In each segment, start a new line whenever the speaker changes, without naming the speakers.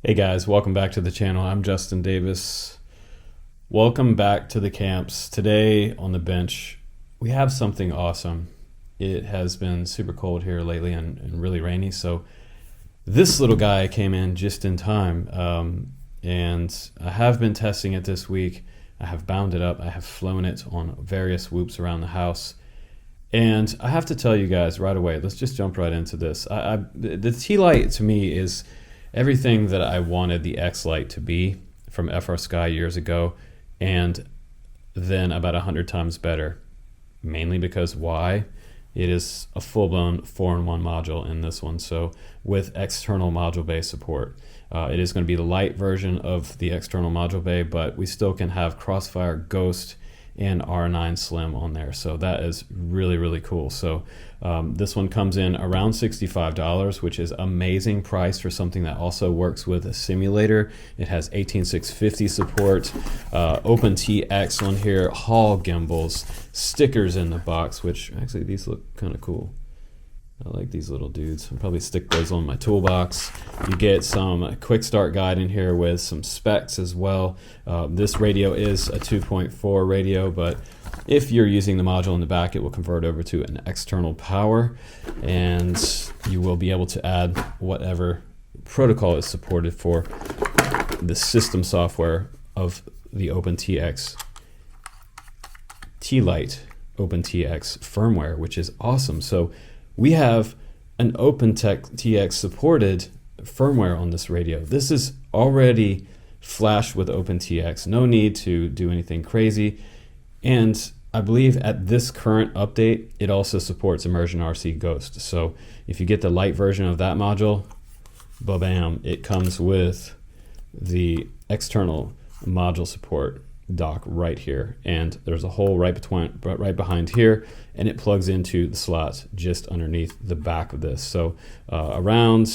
Hey guys, welcome back to the channel. I'm Justin Davis. Welcome back to the camps. Today on the bench, we have something awesome. It has been super cold here lately and really rainy, so this little guy came in just in time. And I have been testing it this week. I have bound it up. I have flown it on various whoops around the house. And I have to tell you guys right away, let's just jump right into this. The t-lite to me is everything that I wanted the X-Lite to be from FR Sky years ago, and then about 100 times better. Mainly because why? It is a full-blown 4-in-1 module in this one, so with external module bay support. It is going to be the light version of the external module bay, but we still can have Crossfire, Ghost, and R9 Slim on there, so that is really cool. So this one comes in around $65, which is amazing price for something that also works with a simulator. It has 18650 support, OpenTX on here, Hall gimbals, stickers in the box, which actually these look kind of cool. I like these little dudes. I'll probably stick those on my toolbox. You get some quick start guide in here with some specs as well. This radio is a 2.4 radio, but if you're using the module in the back, it will convert over to an external power, and you will be able to add whatever protocol is supported for the system software of the OpenTX t-lite OpenTX firmware, which is awesome. So we have an OpenTX supported firmware on this radio. This is already flashed with OpenTX. No need to do anything crazy. And I believe at this current update, it also supports Immersion RC Ghost. So if you get the light version of that module, ba-bam, it comes with the external module support dock right here, and there's a hole right behind here, and it plugs into the slot just underneath the back of this. So around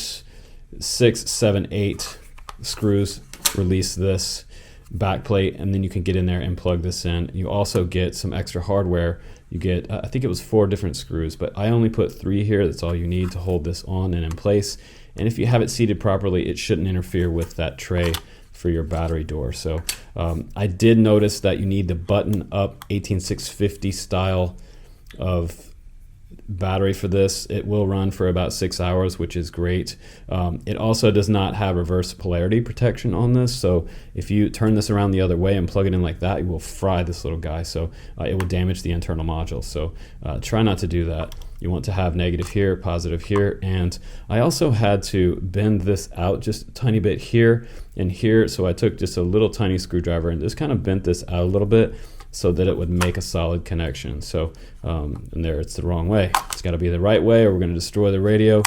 6, 7, 8 screws release this back plate, and then you can get in there and plug this in. You also get some extra hardware. You get I think it was 4 different screws, but I only put 3 here. That's all you need to hold this on and in place, and if you have it seated properly, it shouldn't interfere with that tray for your battery door. So I did notice that you need the button up 18650 style of battery for this. It will run for about 6 hours, which is great. It also does not have reverse polarity protection on this, so if you turn this around the other way and plug it in like that, you will fry this little guy, so it will damage the internal module. So try not to do that. You want to have negative here, positive here, and I also had to bend this out just a tiny bit here and here, so I took just a little tiny screwdriver and just kind of bent this out a little bit so that it would make a solid connection. So and there, it's the wrong way. It's got to be the right way, or we're going to destroy the radio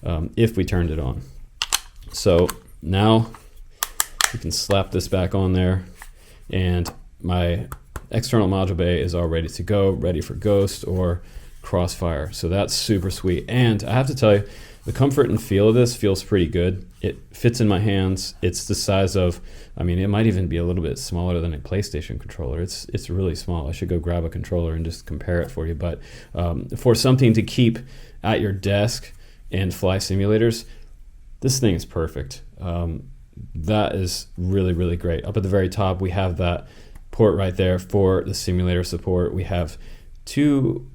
if we turned it on. So now we can slap this back on there, and my external module bay is all ready to go, ready for Ghost or Crossfire. So that's super sweet. And I have to tell you, the comfort and feel of this feels pretty good. It fits in my hands. It's the size of, I mean, it might even be a little bit smaller than a PlayStation controller. It's really small. I should go grab a controller and just compare it for you. But for something to keep at your desk and fly simulators, this thing is perfect. That is really great. Up at the very top, we have that port right there for the simulator support. We have 2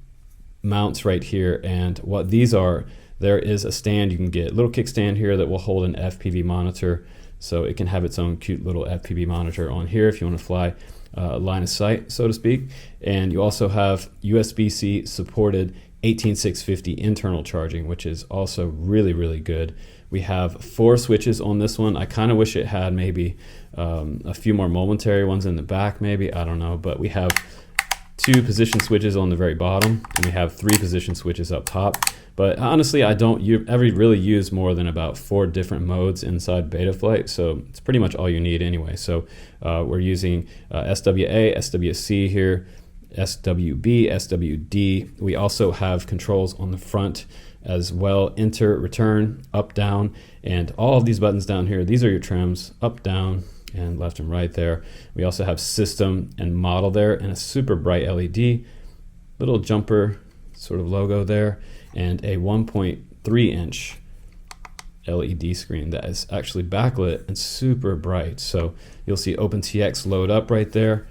mounts right here, and what these are, there is a stand you can get, a little kickstand here that will hold an FPV monitor, so it can have its own cute little FPV monitor on here if you want to fly line of sight, so to speak. And you also have USB-C supported 18650 internal charging, which is also really good. We have 4 switches on this one. I kind of wish it had maybe a few more momentary ones in the back, maybe, I don't know, but we have 2 position switches on the very bottom, and we have 3 position switches up top. But honestly, I don't ever really use more than about 4 different modes inside Betaflight, so it's pretty much all you need anyway. So we're using SWA, SWC here, SWB, SWD. We also have controls on the front as well, enter, return, up, down, and all of these buttons down here, these are your trims, up, down, and left and right there. We also have system and model there, and a super bright LED, little jumper sort of logo there, and a 1.3 inch LED screen that is actually backlit and super bright. So you'll see OpenTX load up right there,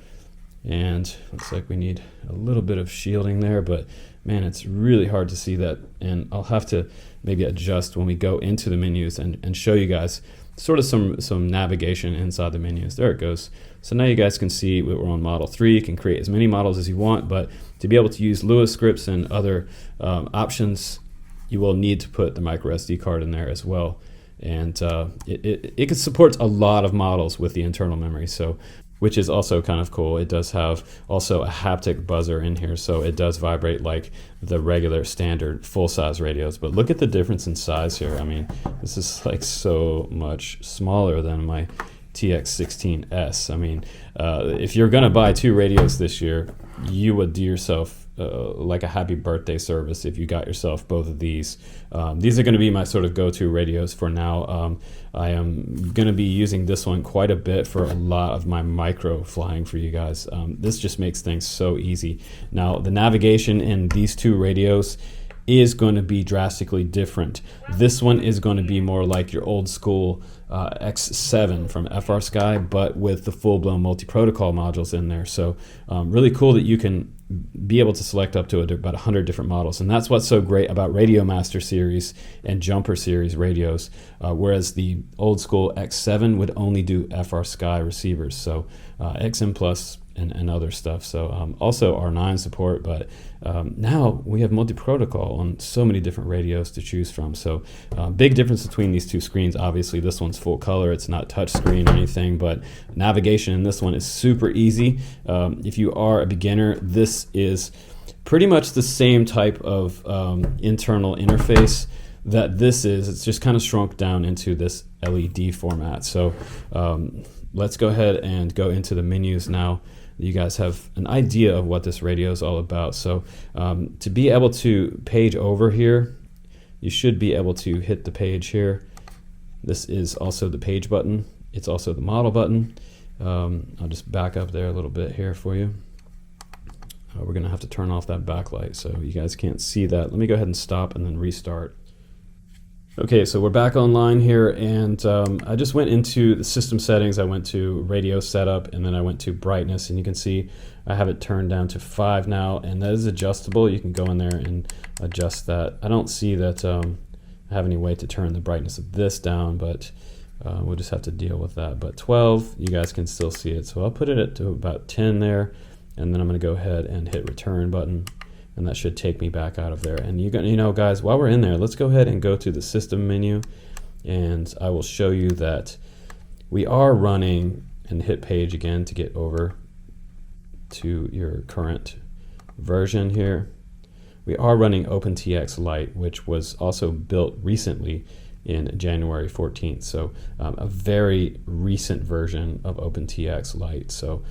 and looks like we need a little bit of shielding there, but man, it's really hard to see that, and I'll have to maybe adjust when we go into the menus and show you guys sort of some navigation inside the menus. There it goes. So now you guys can see we're on model 3. You can create as many models as you want, but to be able to use Lua scripts and other options, you will need to put the micro SD card in there as well. And it supports a lot of models with the internal memory, so which is also kind of cool. It does have also a haptic buzzer in here, so it does vibrate like the regular standard full-size radios. But look at the difference in size here. I mean, this is like so much smaller than my TX16S. I mean, if you're gonna buy 2 radios this year, you would do yourself like a happy birthday service if you got yourself both of these. These are going to be my sort of go-to radios for now. I am going to be using this one quite a bit for a lot of my micro flying for you guys. This just makes things so easy. Now, the navigation in these 2 radios is going to be drastically different. This one is going to be more like your old school X7 from FrSky, but with the full-blown multi-protocol modules in there. So really cool that you can be able to select up to about 100 different models, and that's what's so great about Radio Master series and Jumper series radios, whereas the old school X7 would only do FrSky receivers, so XM Plus and other stuff. So also R9 support, but now we have multi-protocol on so many different radios to choose from. So big difference between these 2 screens. Obviously this one's full color, it's not touch screen or anything, but navigation in this one is super easy. If you are a beginner, this is pretty much the same type of internal interface that this is. It's just kind of shrunk down into this LED format. So let's go ahead and go into the menus now. You guys have an idea of what this radio is all about. So to be able to page over here, you should be able to hit the page here. This is also the page button. It's also the model button. I'll just back up there a little bit here for you. We're gonna have to turn off that backlight so you guys can't see that. Let me go ahead and stop and then restart. Okay, so we're back online here, and I just went into the system settings. I went to radio setup, and then I went to brightness, and you can see I have it turned down to 5 now, and that is adjustable. You can go in there and adjust that. I don't see that I have any way to turn the brightness of this down, but we'll just have to deal with that. But 12, you guys can still see it, so I'll put it to about 10 there, and then I'm going to go ahead and hit return button. And that should take me back out of there. And you know, guys, while we're in there, let's go ahead and go to the system menu, and I will show you that we are running, and hit page again to get over to your current version here. We are running OpenTX Lite, which was also built recently in January 14th. So a very recent version of OpenTX Lite. So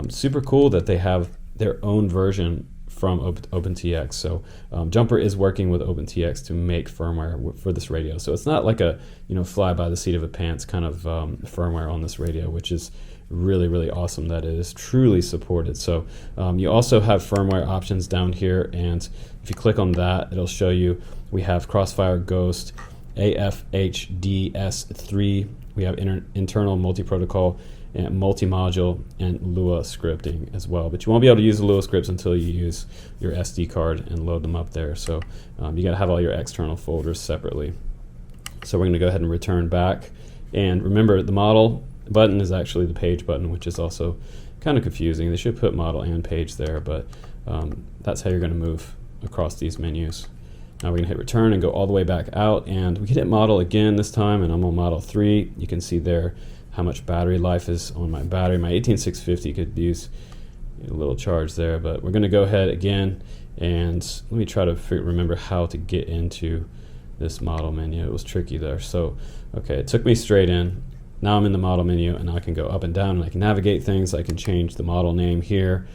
super cool that they have their own version from OpenTX. So Jumper is working with OpenTX to make firmware for this radio. So it's not like a fly by the seat of a pants kind of firmware on this radio, which is really, really awesome that it is truly supported. So you also have firmware options down here, and if you click on that, it'll show you we have Crossfire Ghost, AFHDS3, we have internal multi-protocol and multi-module and Lua scripting as well. But you won't be able to use the Lua scripts until you use your SD card and load them up there. So you gotta have all your external folders separately. So we're gonna go ahead and return back. And remember, the model button is actually the page button, which is also kind of confusing. They should put model and page there, but that's how you're gonna move across these menus. Now we're gonna hit return and go all the way back out, and we can hit model again this time, and I'm on model 3. You can see there how much battery life is on my battery. My 18650 could use a little charge there, but we're gonna go ahead again, and let me try to remember how to get into this model menu. It was tricky there. So, okay, it took me straight in. Now I'm in the model menu, and I can go up and down, and I can navigate things. I can change the model name here.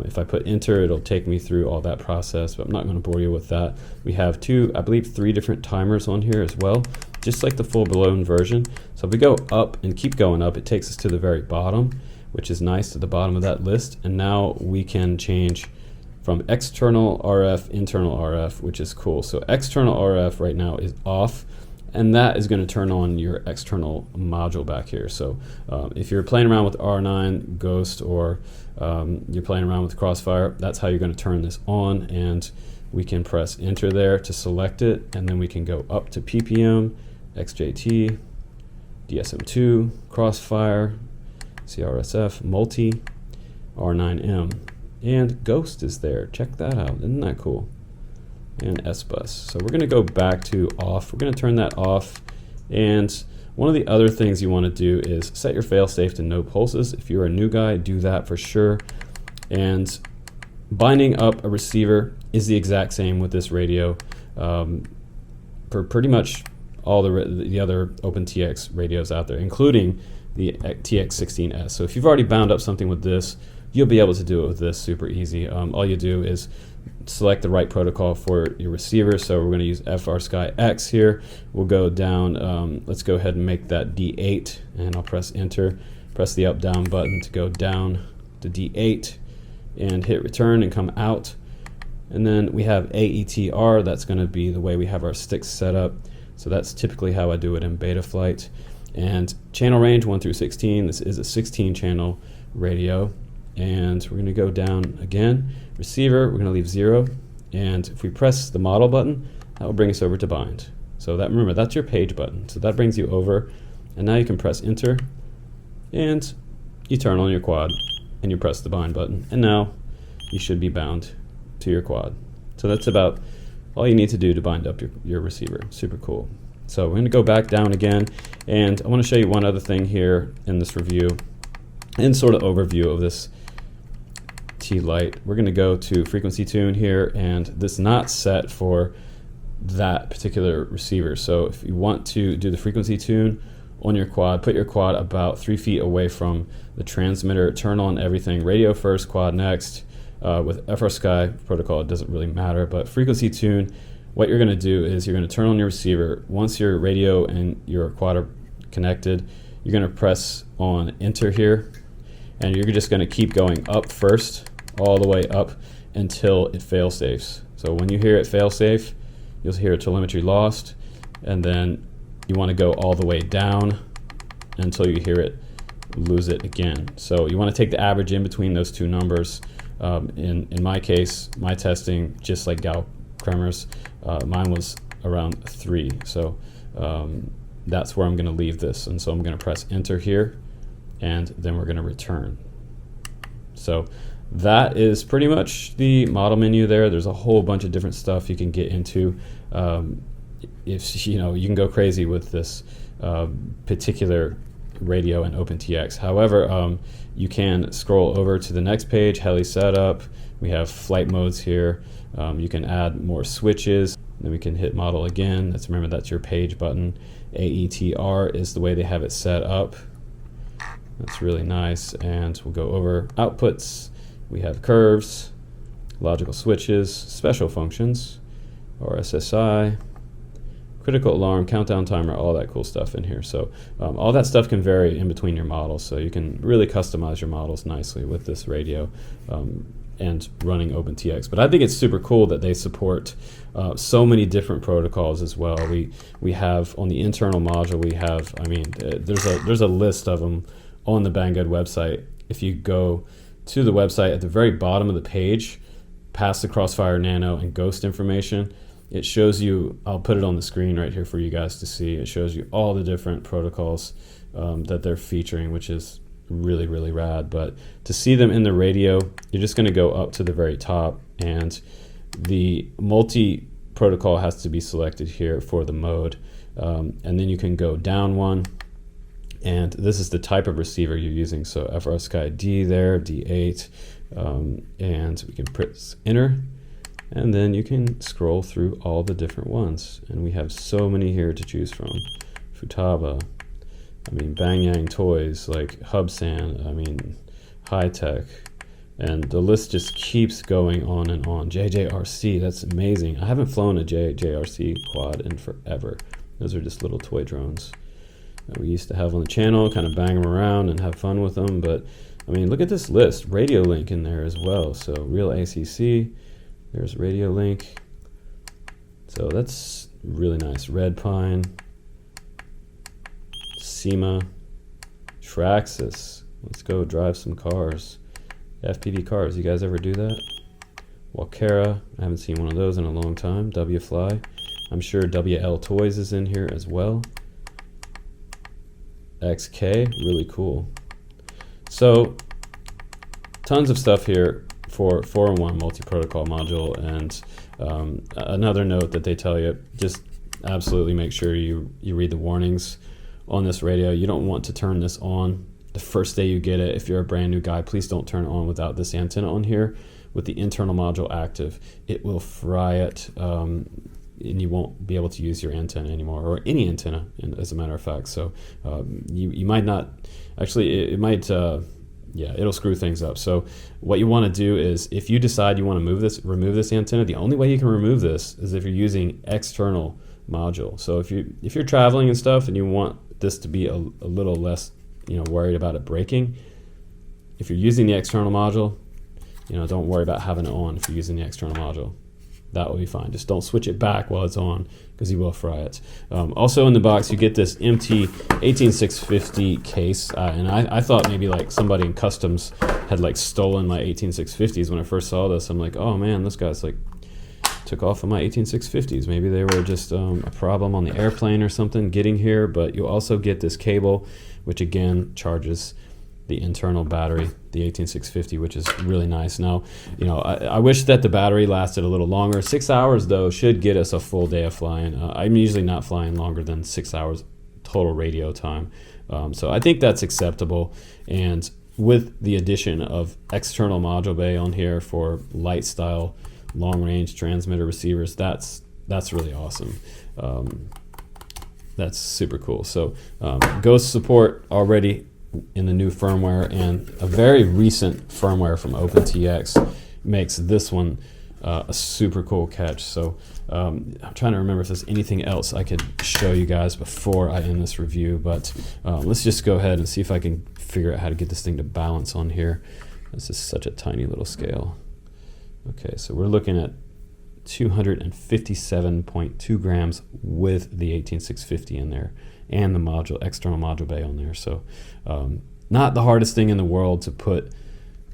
If I put enter, it'll take me through all that process, but I'm not gonna bore you with that. We have I believe 3 different timers on here as well, just like the full-blown version. So if we go up and keep going up, it takes us to the very bottom, which is nice, to the bottom of that list. And now we can change from external RF, internal RF, which is cool. So external RF right now is off, and that is going to turn on your external module back here. So if you're playing around with R9 Ghost, or you're playing around with Crossfire, that's how you're going to turn this on. And we can press enter there to select it, and then we can go up to PPM, XJT, DSM2, Crossfire, CRSF, Multi, R9M, and Ghost is there. Check that out. Isn't that cool? And S-Bus. So we're going to go back to off. We're going to turn that off. And one of the other things you want to do is set your failsafe to no pulses. If you're a new guy, do that for sure. And binding up a receiver is the exact same with this radio for pretty much all the other OpenTX radios out there, including the TX16S. So if you've already bound up something with this, you'll be able to do it with this super easy. All you do is select the right protocol for your receiver. So we're going to use FrSky X here. We'll go down, let's go ahead and make that D8, and I'll press enter, press the up down button to go down to D8 and hit return and come out. And then we have AETR. That's going to be the way we have our sticks set up. So that's typically how I do it in Betaflight. And channel range 1 through 16. This is a 16 channel radio. And we're going to go down again. Receiver, we're going to leave 0. And if we press the model button, that will bring us over to bind. So that, remember, that's your page button. So that brings you over. And now you can press enter. And you turn on your quad. And you press the bind button. And now you should be bound to your quad. So that's about all you need to do to bind up your receiver. Super cool. So we're going to go back down again. And I want to show you one other thing here in this review. And sort of overview of this t-lite. We're going to go to frequency tune here, and this is not set for that particular receiver. So if you want to do the frequency tune on your quad, put your quad about 3 feet away from the transmitter, turn on everything, radio first, quad next. With FrSky protocol, it doesn't really matter, but frequency tune, what you're going to do is you're going to turn on your receiver. Once your radio and your quad are connected, you're going to press on enter here, and you're just going to keep going up first, all the way up until it fail safes. So when you hear it fail safe, you'll hear telemetry lost, and then you want to go all the way down until you hear it lose it again. So you want to take the average in between those two numbers. In my case, my testing, just like Gal Kremer's, mine was around 3. So that's where I'm going to leave this. And so I'm going to press enter here, and then we're going to return. So that is pretty much the model menu there. There's a whole bunch of different stuff you can get into. If you can go crazy with this particular radio and OpenTX. However, you can scroll over to the next page, heli setup. We have flight modes here. You can add more switches. Then we can hit model again. Remember, that's your page button. AETR is the way they have it set up. That's really nice. And we'll go over outputs. We have curves, logical switches, special functions, RSSI, critical alarm, countdown timer, all that cool stuff in here. So all that stuff can vary in between your models, so you can really customize your models nicely with this radio and running OpenTX. But I think it's super cool that they support so many different protocols as well. We have on the internal module, we have, there's a list of them on the Banggood website. If you go to the website, at the very bottom of the page, past the Crossfire Nano and Ghost information, it shows you, I'll put it on the screen right here for you guys to see, it shows you all the different protocols that they're featuring, which is really, really rad. But to see them in the radio, you're just going to go up to the very top, and the multi-protocol has to be selected here for the mode, and then you can go down one, and this is the type of receiver you're using. So FrSky D there, D8, and we can press enter. And then you can scroll through all the different ones. And we have so many here to choose from. Futaba, Bang Yang Toys, like Hubsan, High Tech. And the list just keeps going on and on. JJRC, that's amazing. I haven't flown a JJRC quad in forever. Those are just little toy drones that we used to have on the channel, kind of bang them around and have fun with them. But, look at this list. Radio Link in there as well. So Real ACC. There's Radio Link. So that's really nice. Red Pine, SEMA, Traxxas. Let's go drive some cars. FPV cars, you guys ever do that? Walkera, I haven't seen one of those in a long time. WFly, I'm sure WL Toys is in here as well. XK, really cool. So tons of stuff here for 4-in-1 multi-protocol module. And another note that they tell you, just absolutely make sure you read the warnings on this radio. You don't want to turn this on the first day you get it. If you're a brand new guy, please don't turn it on without this antenna on here with the internal module active. It will fry it, and you won't be able to use your antenna anymore, or any antenna, as a matter of fact. So you might not, actually it might, yeah, it'll screw things up. So what you want to do is, if you decide you want to remove this antenna, the only way you can remove this is if you're using external module. So if you're traveling and stuff and you want this to be a little less, worried about it breaking, if you're using the external module, don't worry about having it on. If you're using the external module, that will be fine. Just don't switch it back while it's on, because you will fry it. Also in the box, you get this empty 18650 case, and I thought maybe like somebody in customs had like stolen my 18650s. When I first saw this, I'm like, oh man, this guy's like took off of my 18650s. Maybe they were just a problem on the airplane or something getting here. But you'll also get this cable, which again charges the internal battery, the 18650, which is really nice. Now, I wish that the battery lasted a little longer. 6 hours though should get us a full day of flying. I'm usually not flying longer than 6 hours total radio time, so I think that's acceptable. And with the addition of external module bay on here for light style long range transmitter receivers, that's really awesome. That's super cool. So Ghost support already in the new firmware, and a very recent firmware from OpenTX makes this one a super cool catch. So I'm trying to remember if there's anything else I could show you guys before I end this review, but let's just go ahead and see if I can figure out how to get this thing to balance on here. This is such a tiny little scale. Okay, so we're looking at 257.2 grams with the 18650 in there, and the external module bay on there. So not the hardest thing in the world to put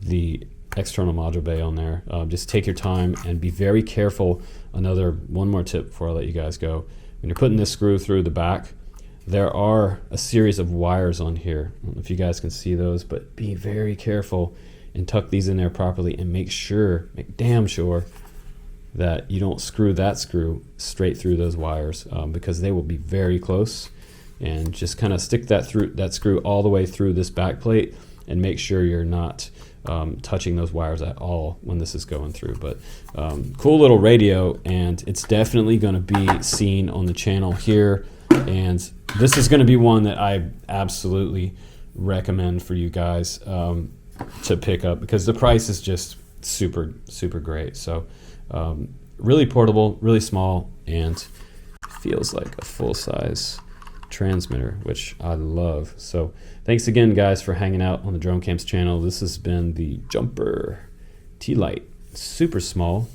the external module bay on there. Just take your time and be very careful. One more tip before I let you guys go. When you're putting this screw through the back, there are a series of wires on here. I don't know if you guys can see those, but be very careful and tuck these in there properly, and make damn sure that you don't screw that screw straight through those wires, because they will be very close. And just kind of stick that screw all the way through this back plate, and make sure you're not touching those wires at all when this is going through. But cool little radio, and it's definitely going to be seen on the channel here. And this is going to be one that I absolutely recommend for you guys to pick up, because the price is just super, super great. So really portable, really small, and feels like a full-size transmitter, which I love. So thanks again, guys, for hanging out on the Drone Camps channel. This has been the Jumper t-lite, super small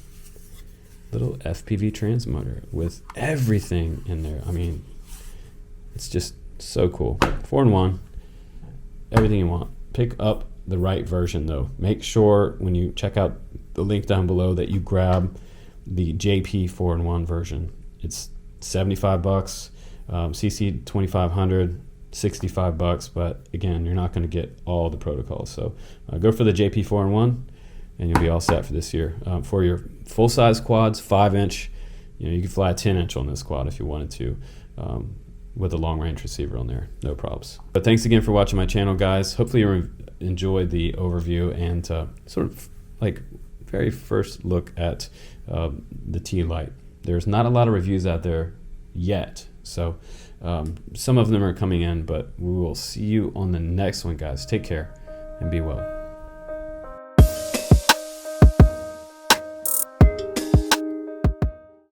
little FPV transmitter with everything in there. I mean, it's just so cool. 4-in-1, everything you want. Pick up the right version though. Make sure when you check out the link down below that you grab the JP 4-in-1 version. It's $75, CC 2500, $65, but again, you're not going to get all the protocols. So go for the JP 4-in-1 and you'll be all set for this year. For your full-size quads, 5-inch, you can fly a 10-inch on this quad if you wanted to, with a long-range receiver on there, no probs. But thanks again for watching my channel, guys. Hopefully you enjoyed the overview and sort of like very first look at the t-lite. There's not a lot of reviews out there yet, so some of them are coming in, but we will see you on the next one, guys. Take care and be well.